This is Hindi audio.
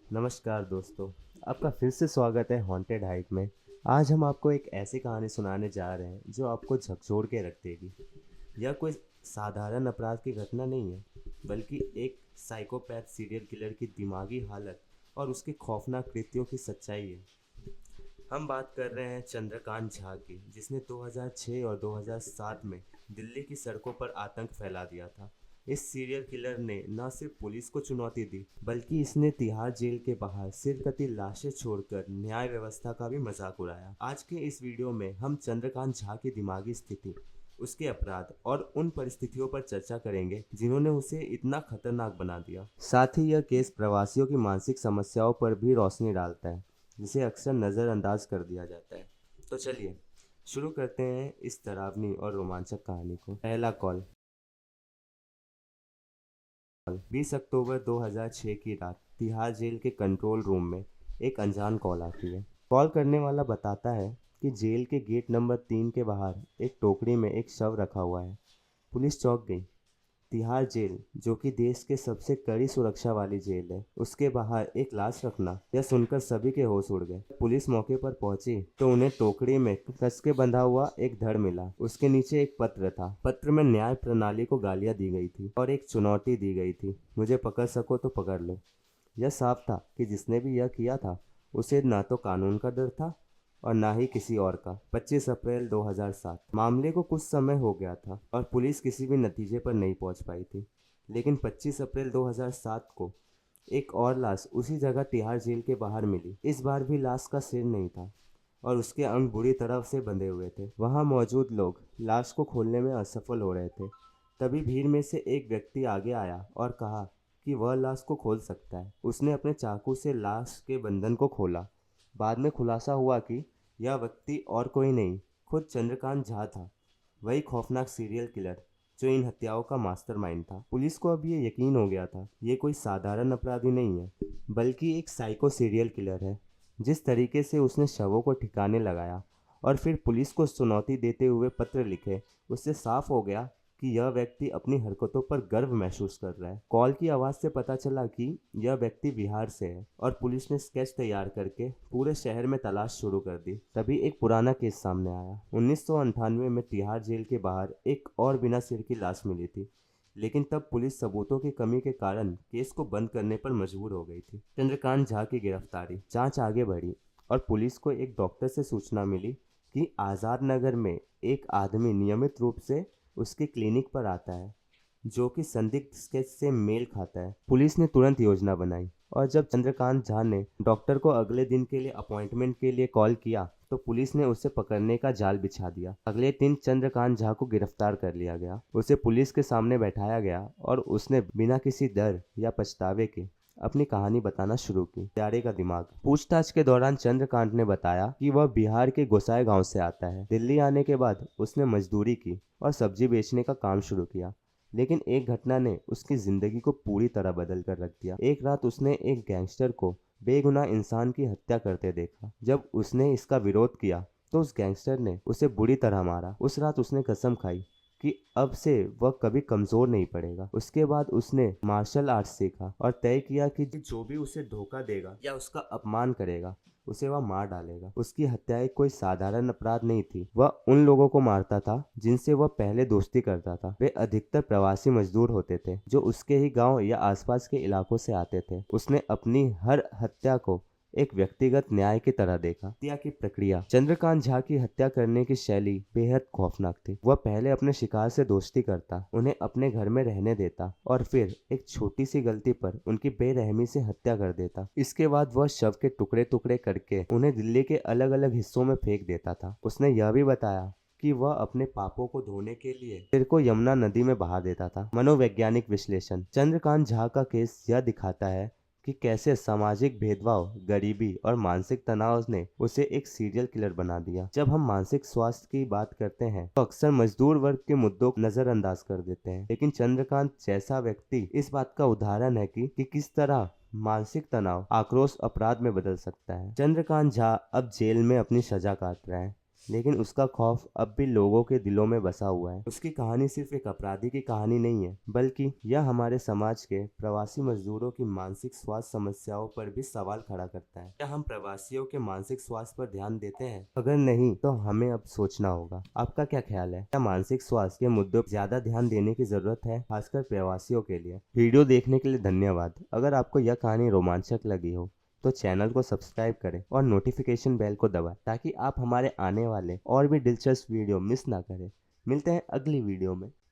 नमस्कार दोस्तों, आपका फिर से स्वागत है हॉन्टेड हाइक में। आज हम आपको एक ऐसी कहानी सुनाने जा रहे हैं जो आपको झकझोर के रख देगी। यह कोई साधारण अपराध की घटना नहीं है, बल्कि एक साइकोपैथ सीरियल किलर की दिमागी हालत और उसके खौफनाक कृत्यों की सच्चाई है। हम बात कर रहे हैं चंद्रकांत झा की, जिसने 2006 और 2007 में दिल्ली की सड़कों पर आतंक फैला दिया था। इस सीरियल किलर ने न सिर्फ पुलिस को चुनौती दी, बल्कि इसने तिहाड़ जेल के बाहर सिरकती लाशें छोड़कर न्याय व्यवस्था का भी मजाक उड़ाया। आज के इस वीडियो में हम चंद्रकांत झा की दिमागी स्थिति, उसके अपराध और उन परिस्थितियों पर चर्चा करेंगे जिन्होंने उसे इतना खतरनाक बना दिया। साथ ही यह केस प्रवासियों की मानसिक समस्याओं पर भी रोशनी डालता है, जिसे अक्सर नज़रअंदाज कर दिया जाता है। तो चलिए शुरू करते हैं इस डरावनी और रोमांचक कहानी को। पहला कॉल। 20 अक्टूबर 2006 की रात तिहाड़ जेल के कंट्रोल रूम में एक अनजान कॉल आती है। कॉल करने वाला बताता है कि जेल के गेट नंबर 3 के बाहर एक टोकरी में एक शव रखा हुआ है। पुलिस चौंक गई। तिहाड़ जेल, जो कि देश के सबसे कड़ी सुरक्षा वाली जेल है, उसके बाहर एक लाश रखना, यह सुनकर सभी के होश उड़ गए। पुलिस मौके पर पहुंची तो उन्हें टोकरी में कस के बंधा हुआ एक धड़ मिला। उसके नीचे एक पत्र था। पत्र में न्याय प्रणाली को गालियां दी गई थी और एक चुनौती दी गई थी, मुझे पकड़ सको तो पकड़ लो। यह साफ था कि जिसने भी यह किया था उसे ना तो कानून का डर था और ना ही किसी और का। 25 अप्रैल 2007। मामले को कुछ समय हो गया था और पुलिस किसी भी नतीजे पर नहीं पहुंच पाई थी। लेकिन 25 अप्रैल 2007 को एक और लाश उसी जगह तिहाड़ जेल के बाहर मिली। इस बार भी लाश का सिर नहीं था और उसके अंग बुरी तरह से बंधे हुए थे। वहां मौजूद लोग लाश को खोलने में असफल हो रहे थे। तभी भीड़ में से एक व्यक्ति आगे आया और कहा कि वह लाश को खोल सकता है। उसने अपने चाकू से लाश के बंधन को खोला। बाद में खुलासा हुआ कि यह व्यक्ति और कोई नहीं, खुद चंद्रकांत झा था, वही खौफनाक सीरियल किलर जो इन हत्याओं का मास्टरमाइंड था। पुलिस को अब ये यकीन हो गया था, ये कोई साधारण अपराधी नहीं है, बल्कि एक साइको सीरियल किलर है। जिस तरीके से उसने शवों को ठिकाने लगाया और फिर पुलिस को चुनौती देते हुए पत्र लिखे, उससे साफ हो गया कि यह व्यक्ति अपनी हरकतों पर गर्व महसूस कर रहा है। कॉल की आवाज़ से पता चला कि यह व्यक्ति बिहार से है और पुलिस ने स्केच तैयार करके पूरे शहर में तलाश शुरू कर दी। तभी एक पुराना केस सामने आया। 1998 में तिहाड़ जेल के बाहर एक और बिना सिर की लाश मिली थी, लेकिन तब पुलिस सबूतों की कमी के कारण केस को बंद करने पर मजबूर हो गई थी। चंद्रकांत झा की गिरफ्तारी। जांच आगे बढ़ी और पुलिस को एक डॉक्टर से सूचना मिली कि आज़ाद नगर में एक आदमी नियमित रूप से उसके क्लिनिक पर आता है, जो कि संदिग्ध स्केच से मेल खाता है। पुलिस ने तुरंत योजना बनाई और जब चंद्रकांत झा ने डॉक्टर को अगले दिन के लिए अपॉइंटमेंट के लिए कॉल किया तो पुलिस ने उसे पकड़ने का जाल बिछा दिया। अगले दिन चंद्रकांत झा को गिरफ्तार कर लिया गया। उसे पुलिस के सामने बैठाया गया और उसने बिना किसी डर या पछतावे के अपनी कहानी बताना शुरू की। प्यारे का दिमाग। पूछताछ के दौरान चंद्रकांत ने बताया कि वह बिहार के गोसाई गांव से आता है। दिल्ली आने के बाद उसने मजदूरी की और सब्जी बेचने का काम शुरू किया। लेकिन एक घटना ने उसकी जिंदगी को पूरी तरह बदल कर रख दिया। एक रात उसने एक गैंगस्टर को बेगुनाह इंसान की हत्या करते देखा। जब उसने इसका विरोध किया तो उस गैंगस्टर ने उसे बुरी तरह मारा। उस रात उसने कसम खाई कि अब से वह कभी कमजोर नहीं पड़ेगा। उसके बाद उसने मार्शल आर्ट्स सीखा और तय किया कि जो भी उसे धोखा देगा या उसका अपमान करेगा उसे वह मार डालेगा। उसकी हत्याएं कोई साधारण अपराध नहीं थी। वह उन लोगों को मारता था जिनसे वह पहले दोस्ती करता था। वे अधिकतर प्रवासी मजदूर होते थे जो उसके ही गांव या आसपास के इलाकों से आते थे। उसने अपनी हर हत्या को एक व्यक्तिगत न्याय की तरह देखा। हत्या की प्रक्रिया। चंद्रकांत झा की हत्या करने की शैली बेहद खौफनाक थी। वह पहले अपने शिकार से दोस्ती करता, उन्हें अपने घर में रहने देता और फिर एक छोटी सी गलती पर उनकी बेरहमी से हत्या कर देता। इसके बाद वह शव के टुकड़े टुकड़े करके उन्हें दिल्ली के अलग अलग हिस्सों में फेंक देता था। उसने यह भी बताया कि वह अपने पापों को धोने के लिए सिर को यमुना नदी में बहा देता था। मनोवैज्ञानिक विश्लेषण। चंद्रकांत झा का केस यह दिखाता है कि कैसे सामाजिक भेदभाव, गरीबी और मानसिक तनाव ने उसे एक सीरियल किलर बना दिया। जब हम मानसिक स्वास्थ्य की बात करते हैं तो अक्सर मजदूर वर्ग के मुद्दों को नजरअंदाज कर देते हैं, लेकिन चंद्रकांत जैसा व्यक्ति इस बात का उदाहरण है कि किस तरह मानसिक तनाव आक्रोश अपराध में बदल सकता है। चंद्रकांत झा अब जेल में अपनी सजा काट रहा है। लेकिन उसका खौफ अब भी लोगों के दिलों में बसा हुआ है। उसकी कहानी सिर्फ एक अपराधी की कहानी नहीं है, बल्कि यह हमारे समाज के प्रवासी मजदूरों की मानसिक स्वास्थ्य समस्याओं पर भी सवाल खड़ा करता है। क्या हम प्रवासियों के मानसिक स्वास्थ्य पर ध्यान देते हैं? अगर नहीं, तो हमें अब सोचना होगा। आपका क्या ख्याल है? क्या मानसिक स्वास्थ्य के मुद्दों पर ज्यादा ध्यान देने की जरूरत है, खासकर प्रवासियों के लिए? वीडियो देखने के लिए धन्यवाद। अगर आपको यह कहानी रोमांचक लगी हो तो चैनल को सब्सक्राइब करें और नोटिफिकेशन बेल को दबाएं, ताकि आप हमारे आने वाले और भी दिलचस्प वीडियो मिस ना करें। मिलते हैं अगली वीडियो में।